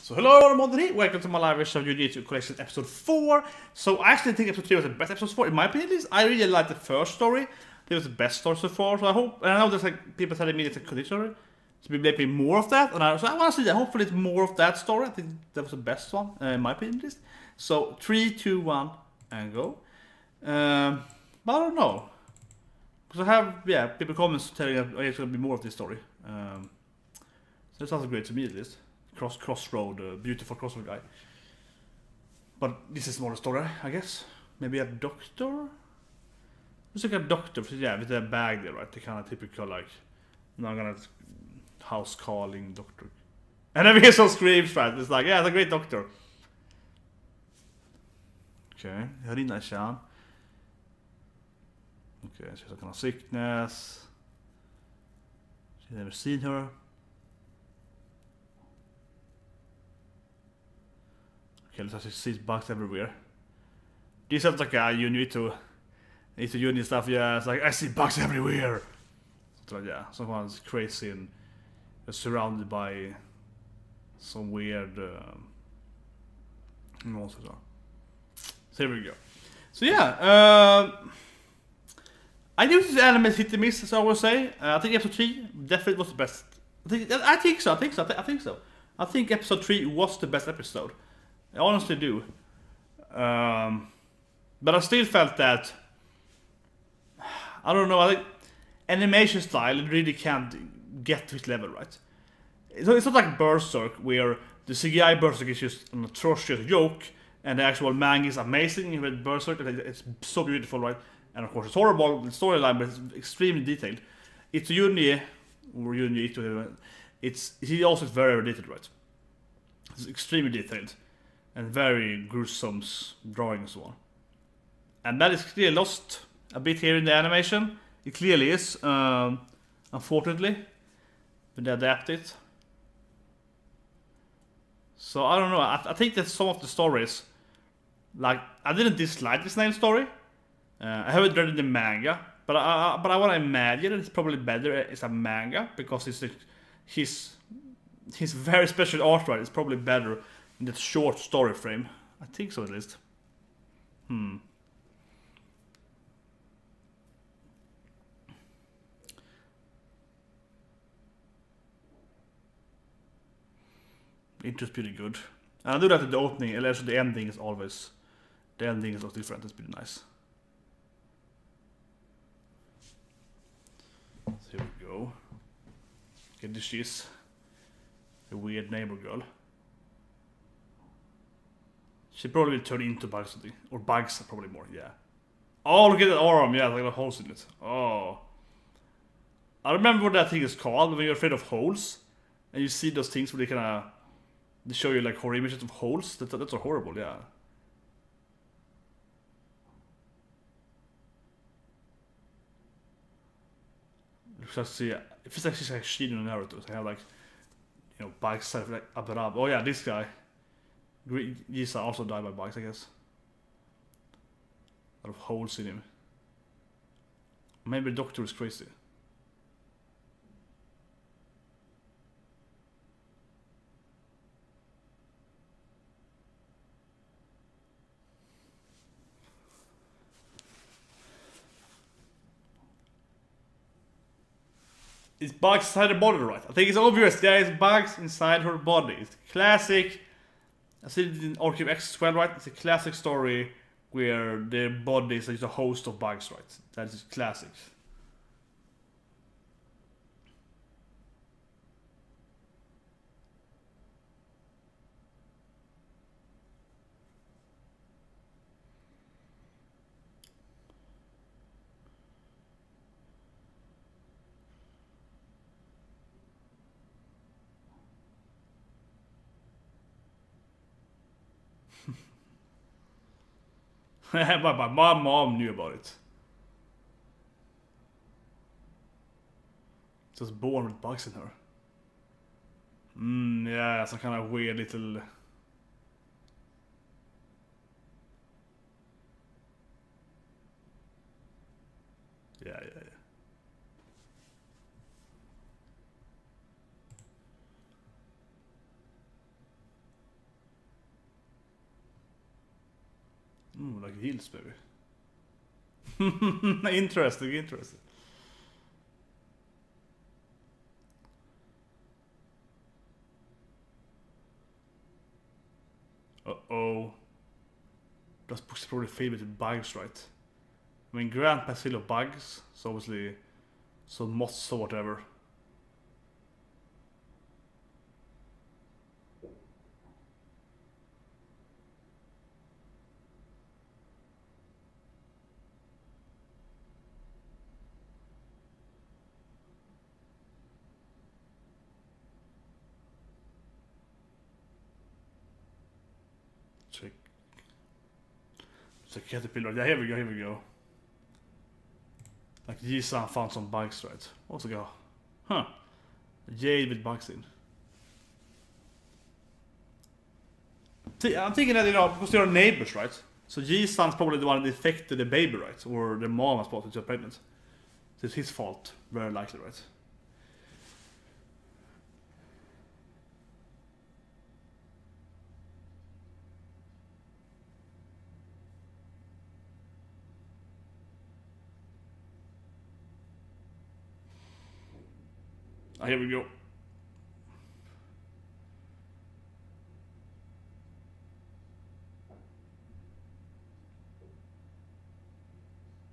So hello Myrmonden, welcome to my live version of Itou Junji collection episode 4. So I actually think episode 3 was the best episode 4, in my opinion at least. I really liked the first story. It was the best story so far, so I hope, and I know there's like people telling me it's a good story. So maybe more of that, and so I want to see that, hopefully it's more of that story. I think that was the best one, in my opinion at least. So 3, 2, 1, and go. But I don't know. Because I have, yeah, people comments telling that it's going to be more of this story. So it sounds great to me at least. Crossroad, beautiful crossroad guy. But this is more a story, I guess. Maybe a doctor? Looks like a doctor, yeah, with a bag there, right? The kind of typical, like, not gonna house calling doctor. And then we hear some screams, right? It's like, yeah, it's a great doctor. Okay, jag rinner tjän. Okay, she's a kind of sickness. She's never seen her. Okay, let's actually see bugs everywhere. This sounds like you need to Itou Junji stuff, yeah, it's like, I see bugs everywhere! So yeah, someone's crazy and surrounded by some weird monsters. So here we go. So yeah, I knew this anime hit and miss, as I always say. I think episode 3 definitely was the best. I think so. I think episode 3 was the best episode. I honestly do. But I still felt that, I don't know, I think animation style really can't get to its level, right? It's not like Berserk, where the CGI Berserk is just an atrocious joke, and the actual manga is amazing with Berserk. It's so beautiful, right? And of course it's horrible, the storyline, but it's extremely detailed. Itou Junji, or Junji Itou, he also is very detailed, right? It's extremely detailed. And very gruesome drawing and so on. And that is clearly lost a bit here in the animation. It clearly is, unfortunately, when they adapt it. So I don't know, I think that some of the stories, like, I didn't dislike the snail story. I haven't read the manga, but I want to imagine it's probably better as a manga, because his very special art, right, is probably better in that short story frame. I think so at least. Intro's pretty good. And I do that at the opening, and also the ending is always... The ending is always different, it's pretty nice. So here we go. Okay, this is a weird neighbor girl. She probably will turn into bugs something. Or bugs probably more, yeah. Oh, look at that arm, yeah, like a holes in it. Oh. I remember what that thing is called, when you're afraid of holes. And you see those things where they show you like horror images of holes. That's horrible, yeah. Let's see, if it's actually like Shino Naruto, I have like, you know, bugs like up and up. Oh yeah, this guy. Yisa also died by bugs, I guess. A lot of holes in him. Maybe the doctor is crazy. It's bugs inside her body, right? I think it's obvious there is bugs inside her body. It's classic. I see it in Archive X as well, right? It's a classic story where their body is like a host of bugs, right? That is classic. But my mom knew about it. Just born with bugs in her. Yeah, some kind of weird little... Yeah. heels, maybe. Interesting. Uh-oh. That's probably filled with bugs, right? I mean, Grandpa's full of bugs, so obviously some moths or whatever. Check. It's a caterpillar. Yeah, here we go. Like Ji-san found some bugs, right? Also go. Huh. Jade with bugs in. I'm thinking that, you know, because they're neighbors, right? So Ji-san's probably the one that infected the baby, right? Or the mom was supposed to be pregnant. So it's his fault, very likely, right? Here we go.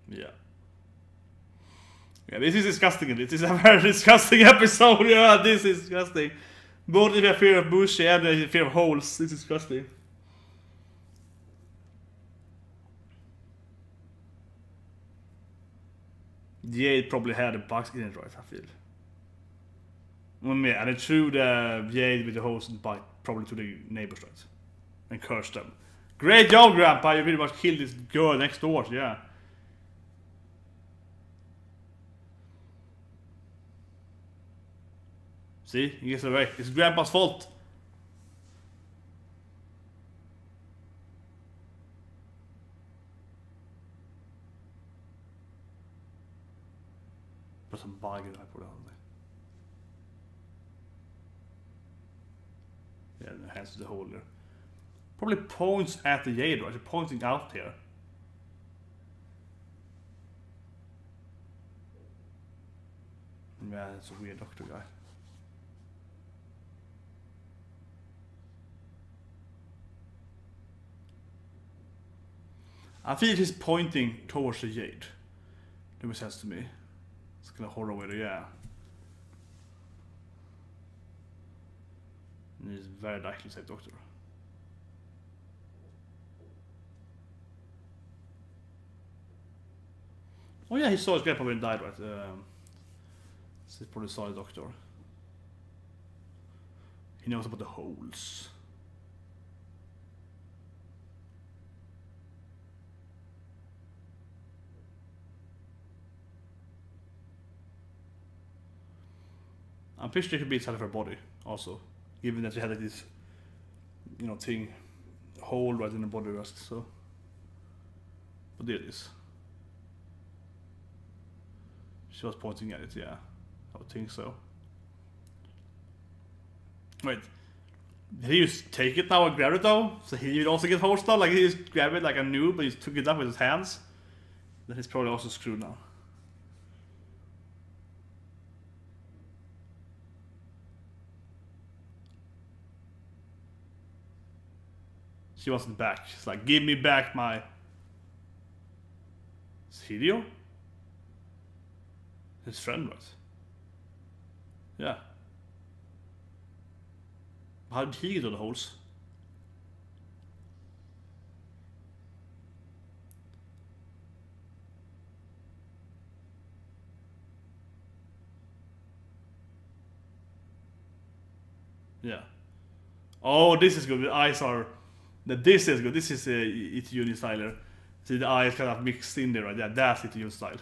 Yeah. Yeah, this is disgusting. This is a very disgusting episode. Yeah, this is disgusting. Both the fear of bushy and the fear of holes. This is disgusting. Jade probably had a box in it, right? I feel. Yeah, and it threw the Jade with the holes and bite probably to the neighbors, right? And cursed them. Great job, Grandpa! You pretty much killed this girl next door, yeah. See? He gets away. It's Grandpa's fault. Put some bug in I put it on there. Yeah, the hands to the hole there. Probably points at the Jade, right? It's pointing out here. Yeah, that's a weird doctor guy. I feel he's pointing towards the Jade. That makes sense to me. It's gonna hold away there, yeah. And he's very likely to say doctor. Oh yeah, he saw his grandpa when he died, right? So he probably saw the doctor. He knows about the holes. I'm pretty sure it could be inside of her body, also. Given that she had like this, you know, thing, hole right in the body rest, so. But there it is. She was pointing at it, yeah. I would think so. Wait. Did he just take it now and grab it though? So he would also get holes now? Like he just grabbed it like a noob, but he took it up with his hands? Then he's probably also screwed now. She wants it back. She's like, give me back my... Is Hideo? His friend, right? Yeah. How did he get all the holes? Yeah. Oh, this is good. The eyes are... This is good. This is Itou Junji styler. See, the eyes kind of mixed in there, right? Yeah, that's Itou Junji style.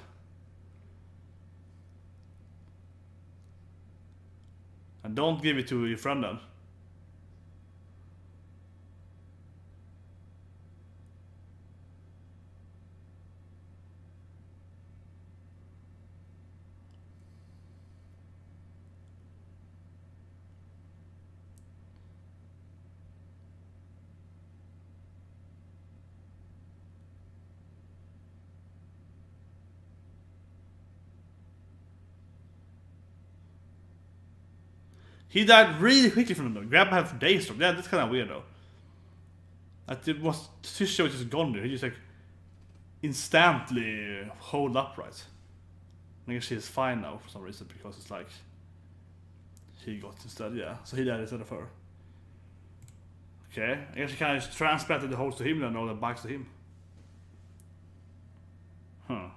And don't give it to your friend then. He died really quickly from them though. Grandpa had for days though. Yeah, that's kind of weird though. That it was tissue was just gone there. He just like instantly hold upright. I guess she's fine now for some reason because it's like he got instead, yeah. So he died instead of her. Okay, I guess she kind of just transplanted the host to him and all the bugs to him. Huh.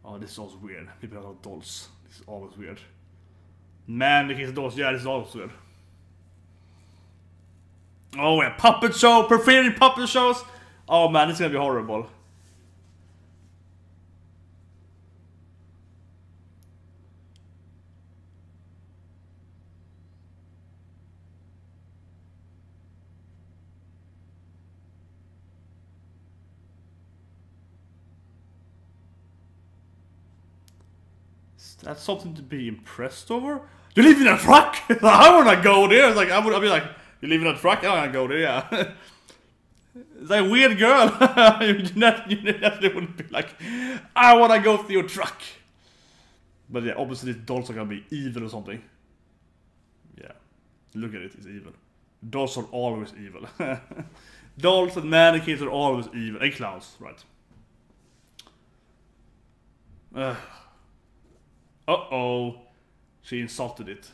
Oh, this is also weird. People have dolls. This is always weird. Man, the kids dolls. Yeah, this is always weird. Oh, yeah, puppet show. Preferred puppet shows. Oh man, this is gonna be horrible. That's something to be impressed over. You live in a truck? I wanna go there. It's like I'll be like, you live in a truck? I wanna go there. Yeah. It's like a weird girl. you naturally wouldn't be like, I wanna go to your truck. But yeah, obviously these dolls are gonna be evil or something. Yeah, look at it. It's evil. Dolls are always evil. Dolls and mannequins are always evil. And clowns, right? Uh-oh. She insulted it.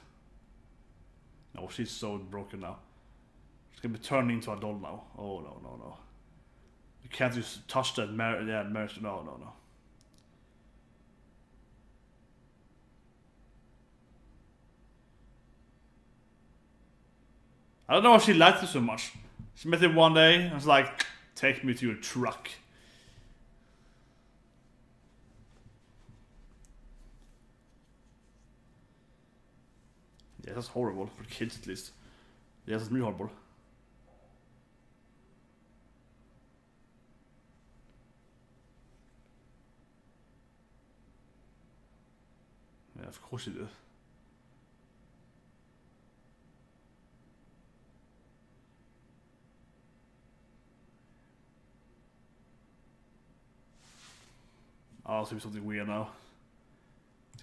No, she's so broken now. She's gonna be turned into a doll now. Oh, no, no, no. You can't just touch that marriage. No, no, no. I don't know why she liked it so much. She met him one day and was like, take me to your truck. Yeah, that's horrible for kids at least. Yes, that's really horrible. Yeah, of course you do. Oh, it's gonna be something weird now.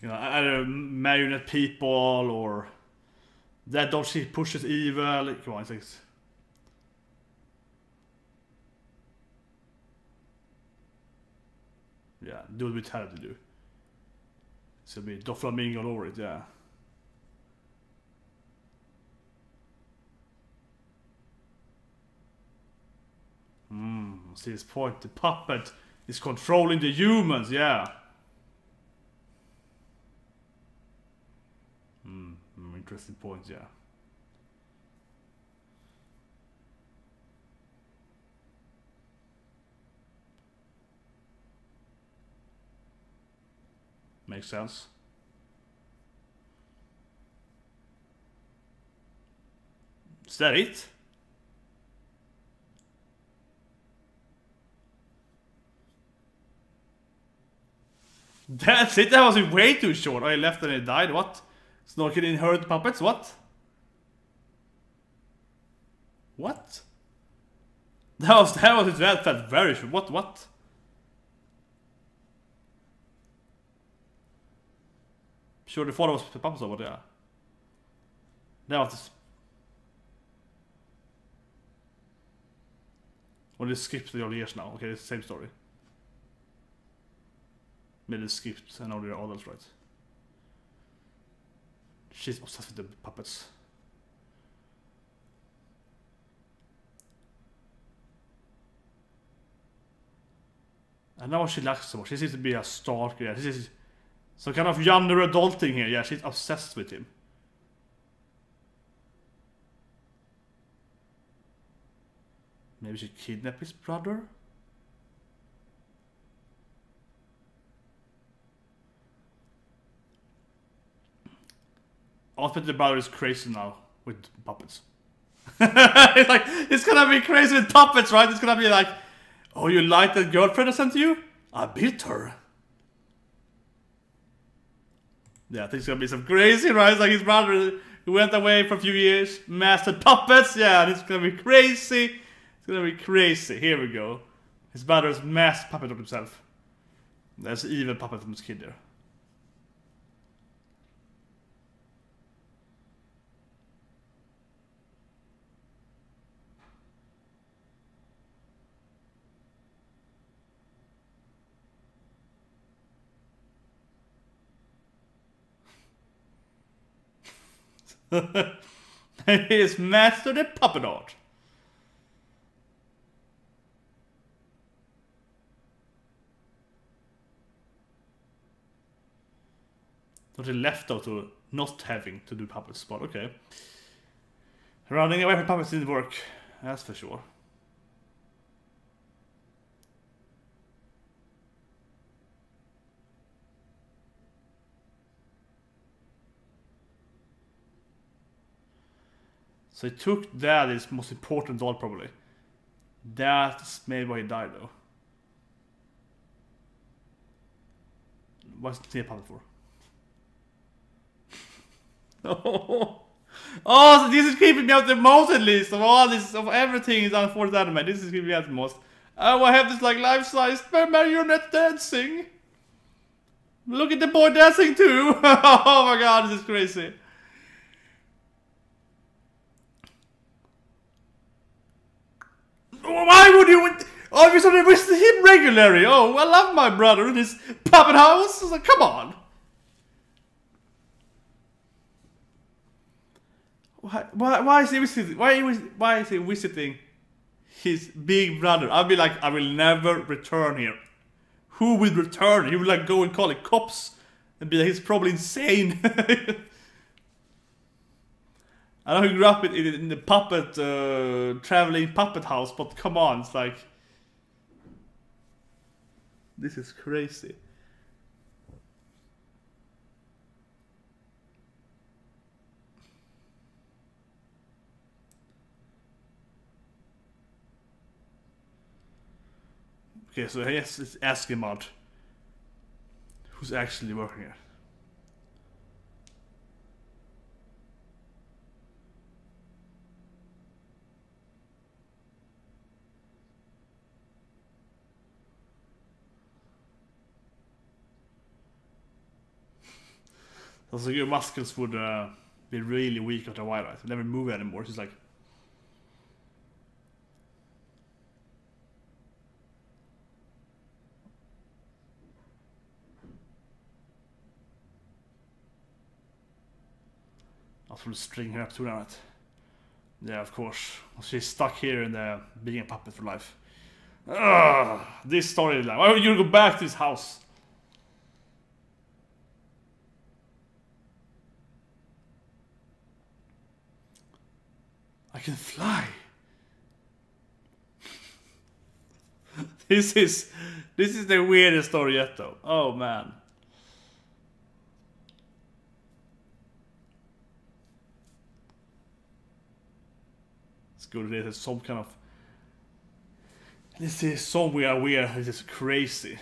You know, either marionette people or that doll she pushes evil. Come on, it's yeah, do what we tell it to do. It's gonna be Doflamingo all over it, yeah. See his point. The puppet is controlling the humans, yeah. Interesting point, yeah. Makes sense. Is that it? That's it? That was way too short. Oh, he left and he died? What? Snorkel inherit puppets? What? What? That was it. That felt very short. What? Sure, the father was puppets over there. That was this. Well, they skipped the other years now. Okay, it's the same story. Maybe they skipped and now they're adults, right? She's obsessed with the puppets. And now she likes so much. She seems to be a stalker. Yeah, she's some kind of Yandare adulting here. Yeah, she's obsessed with him. Maybe she kidnapped his brother? Ultimately, the brother is crazy now with puppets. It's like, it's gonna be crazy with puppets, right? It's gonna be like, oh, you like that girlfriend I sent to you? I beat her. Yeah, I think it's gonna be some crazy, right? It's like his brother who went away for a few years, mastered puppets, yeah, and it's gonna be crazy. It's gonna be crazy. Here we go. His brother is mass puppet of himself. There's an evil puppet from his kid there. He has mastered the puppet art. Totally left out to not having to do puppets, but okay. Running away from puppets didn't work, that's for sure. So he took Daddy's most important doll, probably. That's maybe why he died, though. What's the puppet for? Oh, so this is creeping me out the most, at least. Of all this, of everything is done for the anime, this is creeping me out the most. Oh, I have this like life-size marionette dancing. Look at the boy dancing too. Oh my god, this is crazy. Why would you? Obviously, visit him regularly. Oh, I love my brother in his puppet house. Like, come on. Why is he visiting? Why is he visiting his big brother? I'll be like, I will never return here. Who will return? He will like go and call the cops and be like, he's probably insane. I know he grew up in the puppet, traveling puppet house, but come on, it's like... This is crazy. Okay, so let's ask him out. Who's actually working here? So your muscles would be really weak after a while, right? Never move anymore. It's like... I'll sort of string her up to that. Yeah, of course. She's stuck here in the being a puppet for life. Ugh, this storyline. Why would you go back to this house? I can fly. This is the weirdest story yet, though. Oh man. It's good. This is some kind of. This is so weird. This is crazy.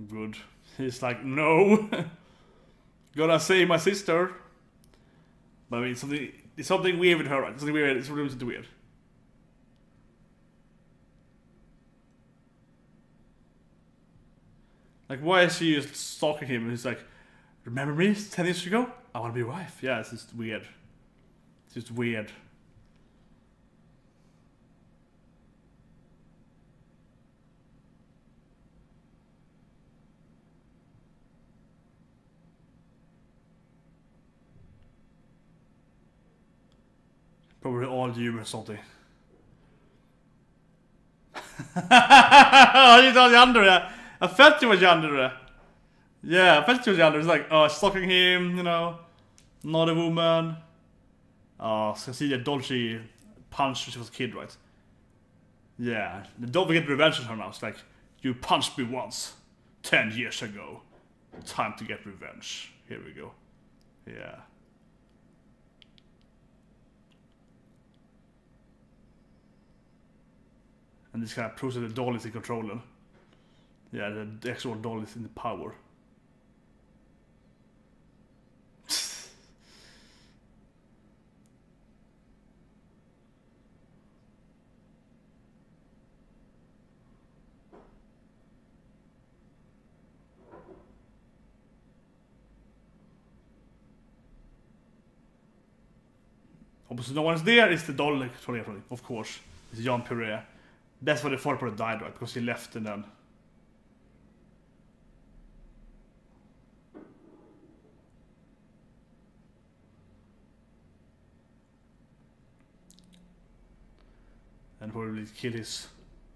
Good. He's like, no. Gotta save my sister. But I mean, it's something weird with her, right? Something weird. It's really weird. Like, why is she just stalking him? And he's like, remember me 10 years ago? I want to be your wife. Yeah, it's just weird. It's just weird. Probably all you or something. Oh, you thought Yandare. I felt you was Yandare. Yeah, I felt you was Yandare. It's like, oh, stalking him, you know. Not a woman. Oh, so see the dodgy punch when she was a kid, right? Yeah, don't forget revenge on her now. It's like, you punched me once, 10 years ago. Time to get revenge. Here we go. Yeah. And this kind of proves that the doll is in control. Yeah, the actual doll is in the power. Obviously no one's there, it's the doll controlling, of course. It's Jean-Pierre. That's why the father probably died, right? Because he left and then... And probably kill his...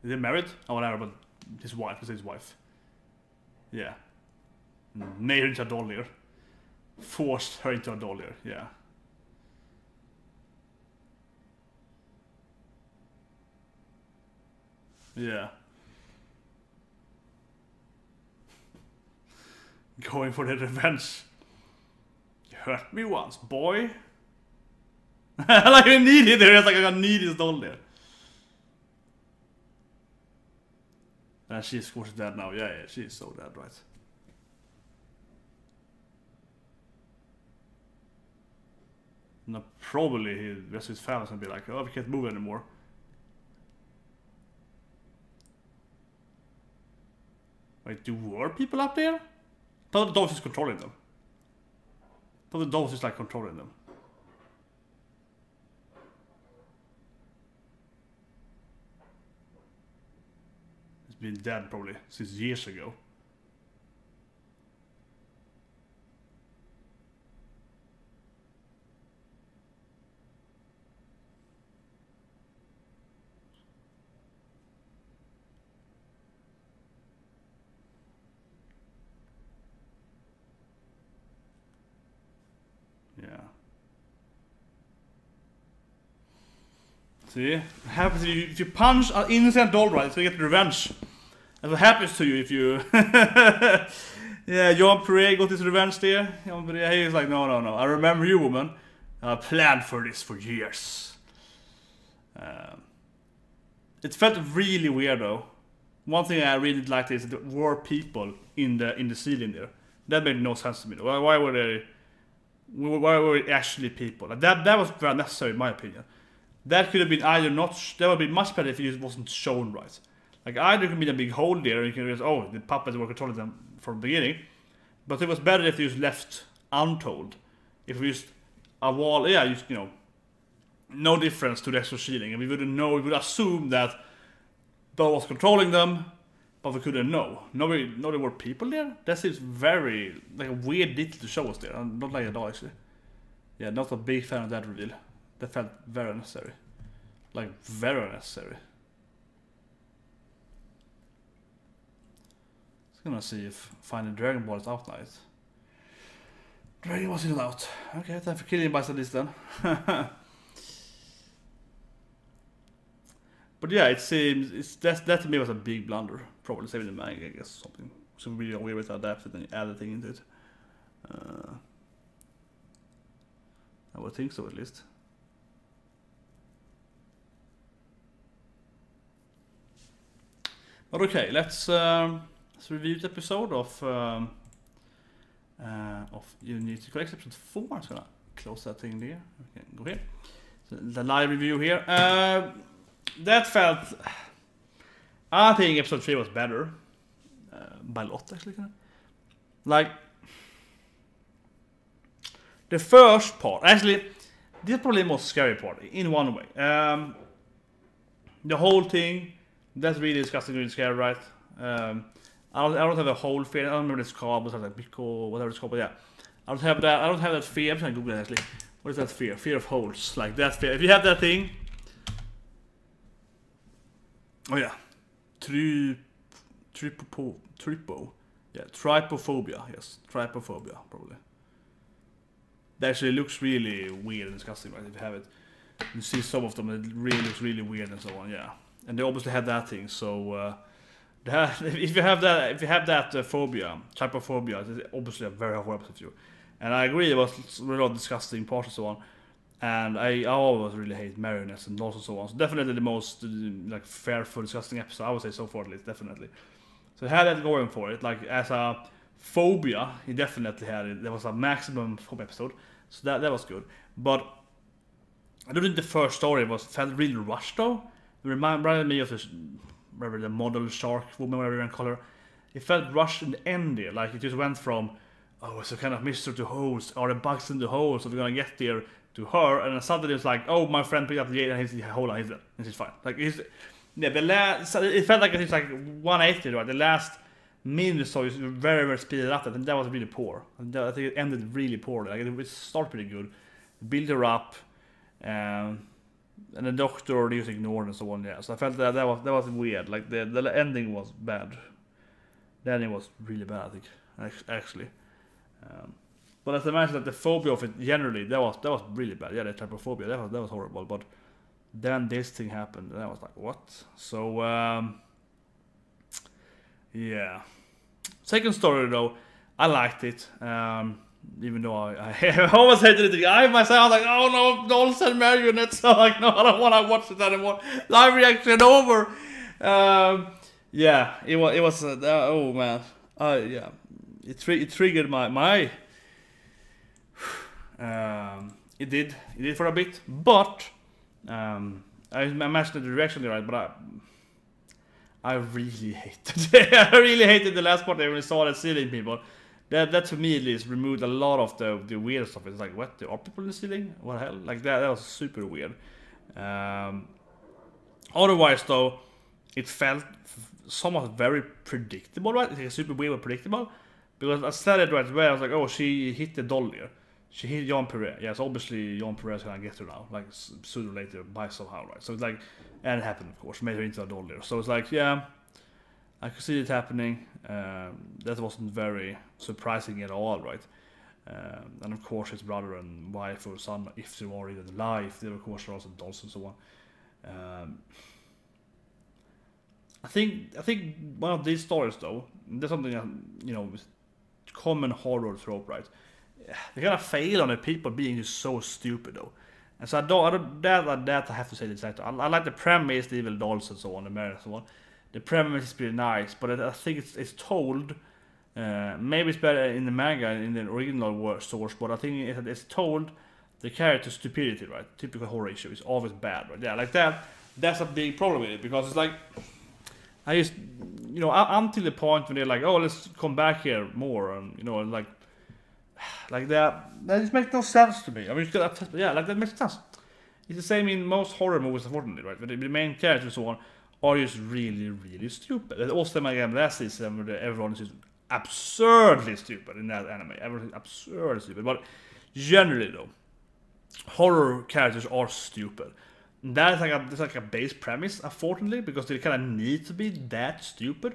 Is he married? Oh, whatever, but his wife, his wife. Yeah. Made her into a doll here. Forced her into a doll here, yeah. Yeah. Going for the revenge. You hurt me once, boy. Like I need it there, it's like I need his doll there. And she's of course dead now, yeah, she's so dead, right? No, probably the rest of his family's gonna be like, oh, we can't move anymore. Wait, do war people up there? Thought the dogs is controlling them. Thought the dogs is like controlling them. It's been dead probably since years ago. Yeah. See? It happens if you punch an innocent doll, right? So you get revenge. That's what happens to you if you... Yeah, Jean-Pierre got his revenge there. Jean-Pierre, he was like, no. I remember you, woman. I planned for this for years. It felt really weird, though. One thing I really liked is that there were people in the ceiling there. That made no sense to me. Why were they... Why were it actually people? Like that was very necessary in my opinion. That could have been either not... That would be much better if it wasn't shown right. Like either it could be a big hole there and you can realize, oh, the puppets were controlling them from the beginning. But it was better if they just left untold. If we used a wall, yeah, just, you know, no difference to the extra ceiling. And we wouldn't know, we would assume that Doll was controlling them, but we couldn't know. No, there were people there? That seems very, like a weird detail to show us there. I'm not like at all actually. Yeah, not a big fan of that reveal. That felt very necessary. Like, very necessary. Just gonna see if finding Dragon Ball is out now. Dragon Ball is out. Okay, time for killing by this then. But yeah, it seems that to me was a big blunder. Probably saving the manga, I guess, something. So really weird with adapted and add a thing into it. I would think so, at least. But okay, let's review the episode of You Need to Collect episode 4. I'm just gonna close that thing there. Okay, go here. So the live review here. That felt... I think episode 3 was better. By a lot, actually. Like... The first part... Actually, this is probably the most scary part, in one way. The whole thing... That's really disgusting, really scary, right? I don't have a whole fear. I don't remember this called, but like Pico, whatever it's called, but yeah. I don't have that fear. I'm trying to Google it, actually. What is that fear? Fear of holes. Like that fear. If you have that thing... Oh yeah, Trypophobia. Yeah, Trypophobia. Yes, Trypophobia probably. That actually looks really weird and disgusting, right? If you have it, you see some of them. It really looks really weird and so on. Yeah, and they obviously have that thing. So if you have that phobia, Trypophobia, it's obviously a very horrible to you. And I agree, it was a lot of disgusting parts and so on. And I always really hate marionettes and dolls and so on. So definitely the most like fearful, disgusting episode I would say so far, at least, definitely. So it had that going for it. Like as a phobia, he definitely had it. There was a maximum phobia episode, so that was good. But I don't think the first story felt really rushed though. It reminded me of this, whatever the model shark woman, whatever you want to call her. It felt rushed in the end there. Like it just went from, oh, it's a kind of mystery to holes, or the bugs in the hole, so we're gonna get there to her, and then suddenly it's like, oh, my friend picked up the gate and he's hold on, he's dead, and he's fine. Like it felt like it's like 180, right? The last minute so it's very, very speeded up, and that was really poor. And I think it ended really poorly. Like it started pretty good, build her up, and the doctor just ignored and so on. Yeah, so I felt that was weird. Like the ending was bad. The ending was really bad, I think, actually. But as I mentioned, that the phobia of it generally, that was really bad. Yeah, the trypophobia, that was horrible. But then this thing happened, and I was like, what? So yeah. Second story though, I liked it. Even though I always hated it. I myself was like, oh no, dolls and marionettes. So like, no, I don't want to watch it anymore. Live reaction over. Yeah, it was. Oh man, yeah, it triggered my. It did for a bit, but I mentioned the reaction right, but I really hated it. I really hated the last part when we saw the ceiling people. That to me at least removed a lot of the weird stuff. It's like, what? There are people in the ceiling? What the hell? Like that was super weird. Otherwise though, it felt somewhat very predictable, right? It's like super weird but predictable. Because I said it right away, I was like, oh, she hit the doll here. She hit Jean-Pierre. Yes, obviously Jean-Pierre is gonna get her now, like sooner or later by somehow, right? So it's like, and it happened of course, made her into a doll there. So it's like, yeah, I could see it happening. That wasn't very surprising at all, right? And of course his brother and wife or son, if they were even alive, they of course are also dolls and so on. I think one of these stories though, there's something that, you know, common horror trope, right? They kind of fail on the people being just so stupid though. And so that I have to say this. I like the premise, the evil dolls and so on, the marriage and so on. The premise is pretty nice, but I think it's told. Maybe it's better in the manga, in the original source, but I think it's told the character stupidity, right? Typical horror issue is always bad, right? Yeah, like that. That's a big problem with it, because it's like, I just, you know, until the point when they're like, oh, let's come back here more, and you know, like that just makes no sense to me. I mean, yeah, like that makes sense. It's the same in most horror movies, unfortunately, right? But the main characters and so on are just really, really stupid. And also, again, last season where everyone is just absurdly stupid in that anime. Everything absurdly stupid. But generally, though, horror characters are stupid. And that's like a base premise, unfortunately, because they kind of need to be that stupid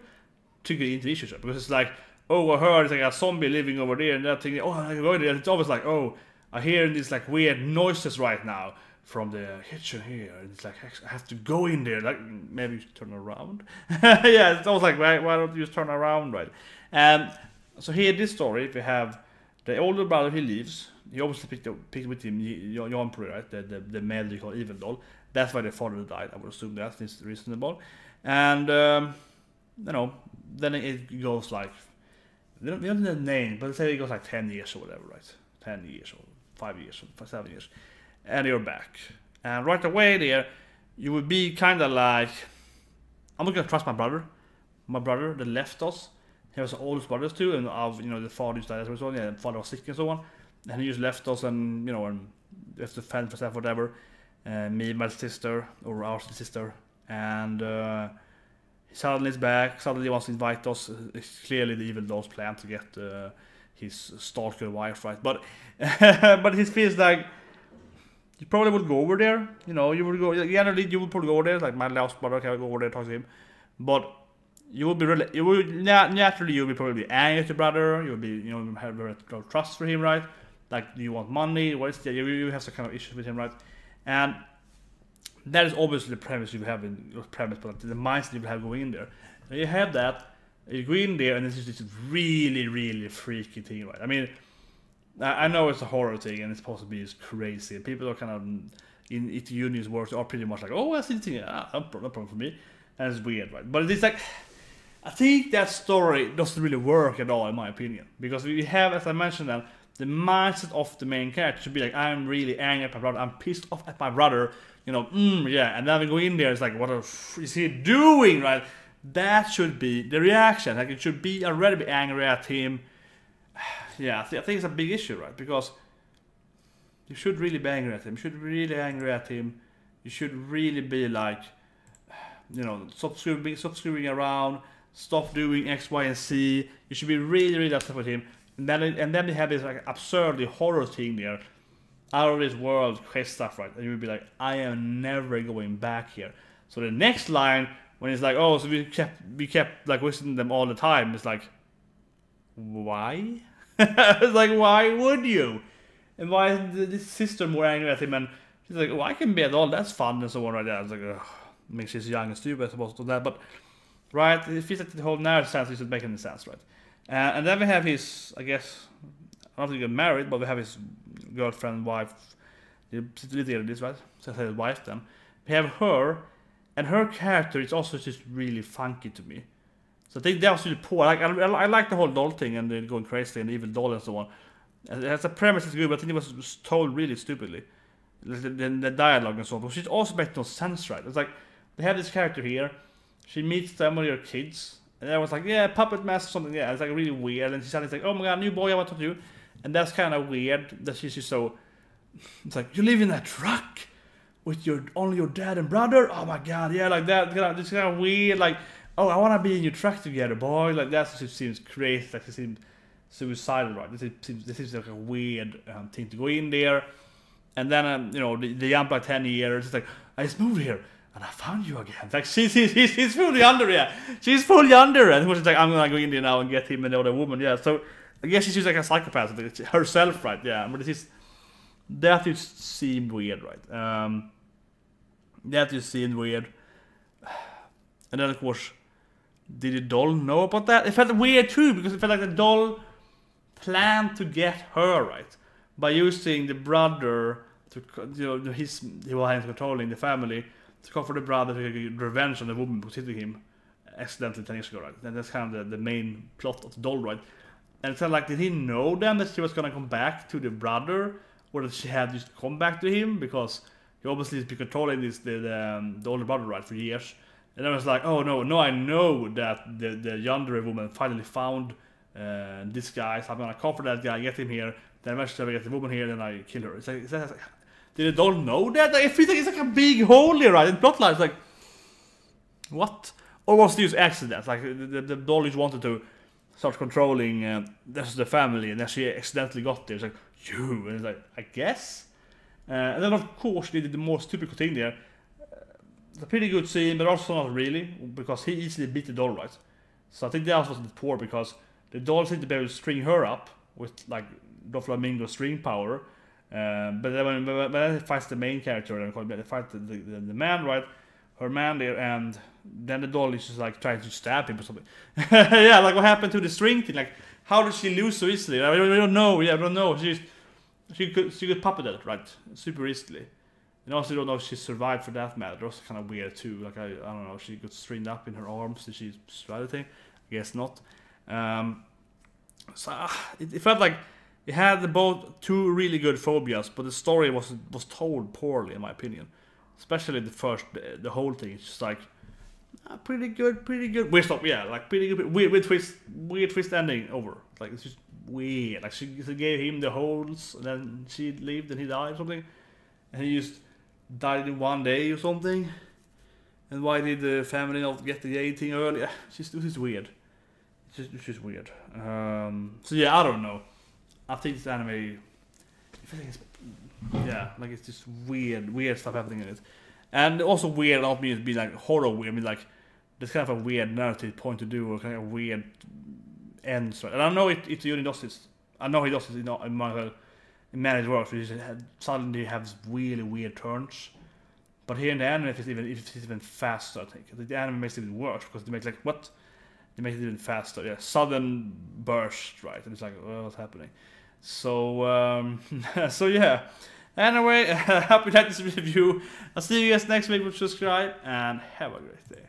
to get into the issue. Because it's like, oh, I heard it's like a zombie living over there, and that thing. Oh, I go there. It's always like, oh, I hear these like weird noises right now from the kitchen here, and it's like, I have to go in there. Like, maybe you should turn around. Yeah, it's always like, why don't you just turn around, right? And so here, this story, if we have the older brother, he leaves. He obviously picked with him Jean-Pierre, right? The magical evil doll. That's why the father died. I would assume that is reasonable. And you know, then it goes like, we don't know the name, but let's say it goes like 10 years or whatever, right? 10 years or 5 years or 7 years. And you're back. And right away there, you would be kind of like, I'm not going to trust my brother. My brother that left us. He was the oldest brothers too, and you know, the father used to die as well, yeah, the father was sick and so on. And he just left us, and you know, and we have to fend for stuff, whatever. Me, my sister, or our sister, and he suddenly is back. Suddenly he wants to invite us. It's clearly the evil doll's plan to get his stalker wife, right? But but he feels like you probably would go over there. You know, you would go. Generally, you would probably go over there. Like my last brother can go over there and talk to him, but you would be really. You would naturally you would probably be angry at your brother. You would be, you know, have very little trust for him, right? Like, do you want money? What is the, you have some kind of issues with him, right? And that is obviously the premise you have in your premise, but the mindset you have going in there. And you have that, you go in there, and it's just this really, really freaky thing, right? I mean, I know it's a horror thing and it's supposed to be crazy. People are kind of in Itou Junji's works are pretty much like, oh, I see the thing, no problem for me, and it's weird, right? But it's like, I think that story doesn't really work at all, in my opinion, because we have, as I mentioned, that the mindset of the main character should be like, I'm really angry at my brother, I'm pissed off at my brother, you know, yeah, and then we go in there, it's like, what is he doing, right? That should be the reaction. Like, it should be already be angry at him. Yeah, I think it's a big issue, right? Because you should really be angry at him. You should really be angry at him. You should really be like, you know, stop screwing around, stop doing X, Y, and Z. You should be really, really upset with him. And then they have this like absurdly horror thing there, out of this world quest stuff, right? And you would be like, I am never going back here. So the next line, when it's like, oh, so we kept like visiting them all the time, it's like, why? It's like, why would you? And why is this sister more angry at him? And she's like, oh, I can be at all, that's fun, and so on, right there. It's like, ugh, makes she's young and stupid, I suppose, to that. But, right, it feels like the whole narrative sense doesn't make any sense, right? And then we have his, I guess, I don't think he got married, but we have his girlfriend, wife, this, right? So I say wife then. We have her, and her character is also just really funky to me. So I think that was really poor. I like the whole doll thing and the going crazy and the evil doll and so on. As a premise is good, but I think it was told really stupidly. The dialogue and so on. But it also makes no sense, right? It's like, they have this character here, she meets them with her kids, and I was like, yeah, puppet master or something, yeah, it's like really weird. And she suddenly like, oh my god, new boy, I want to do. And that's kind of weird that she's just so, it's like, you live in a truck with only your dad and brother? Oh my god, yeah, like that, it's kind of weird, like, oh, I want to be in your truck together, boy. Like, that just seems crazy, like, it seems suicidal, right? This seems like a weird thing to go in there. And then, you know, they jump like 10 years, it's like, I just moved here, and I found you again. It's like, she's fully under, yeah. She's fully under, and she's like, I'm gonna go in there now and get him and the other woman, yeah. So, I guess she's like a psychopath, like herself, right? Yeah, but that just seemed weird, right? That just seemed weird. And then, of course, did the doll know about that? It felt weird too, because it felt like the doll planned to get her, right? By using the brother to, you know, he was controlling the family, to cover the brother to get revenge on the woman who was hitting him accidentally 10 years ago, right? And that's kind of the main plot of the doll, right? And it's kind of like, did he know then that she was gonna come back to the brother, or that she had just come back to him? Because he obviously has been controlling the older brother, right, for years. And I was like, oh no, I know that the Yandare woman finally found this guy, so I'm gonna cover that guy, get him here, then eventually I get the woman here, then I kill her. It's like, did the doll know that? Like, it feels like it's like a big hole here, right? In plotline, it's like, what? Or was it just accident? Like, the doll just wanted to start controlling the family, and then she accidentally got there. It's like, you, and it's like, I guess? And then of course they did the more stupid thing there. It's a pretty good scene, but also not really, because he easily beat the doll, right? So I think that was a bit poor, because the doll seemed to be able to string her up with like Doflamingo string power. But then when he fights the main character, they fight the man, right? Her man there, and then the doll is just like trying to stab him or something. Yeah, like what happened to the string thing? Like, how did she lose so easily? We don't know. Yeah, we don't know. She could puppet it, right? Super easily. And also, don't know if she survived for that matter. That's kind of weird too. Like, I don't know, she got stringed up in her arms. Did she survive the thing? I guess not. So it felt like it had both two really good phobias, but the story was told poorly, in my opinion. Especially the whole thing. It's just like pretty good. Weird stuff, yeah, like pretty good. Weird twist ending over. Like, it's just weird. Like, she gave him the holes, and then she lived and he died or something, and he just died in one day or something. And why did the family not get the A thing earlier? It's just weird. It's just weird. So yeah, I don't know. I think this anime, I feel like it's, yeah, like it's just weird stuff happening in it. And also weird, not mean be like horror weird. I mean, like, there's kind of a weird narrative point to do, or kind of weird ends. Right? And I know Itou Junji does this. I know he does this in many works, where he suddenly has really weird turns. But here in the anime, it's even faster, I think. The anime makes it even worse, because it makes like, what? It makes it even faster, yeah. Sudden burst, right? And it's like, oh, what's happening? So, so yeah. Anyway, hope you liked this review. I'll see you guys next week. Subscribe and have a great day.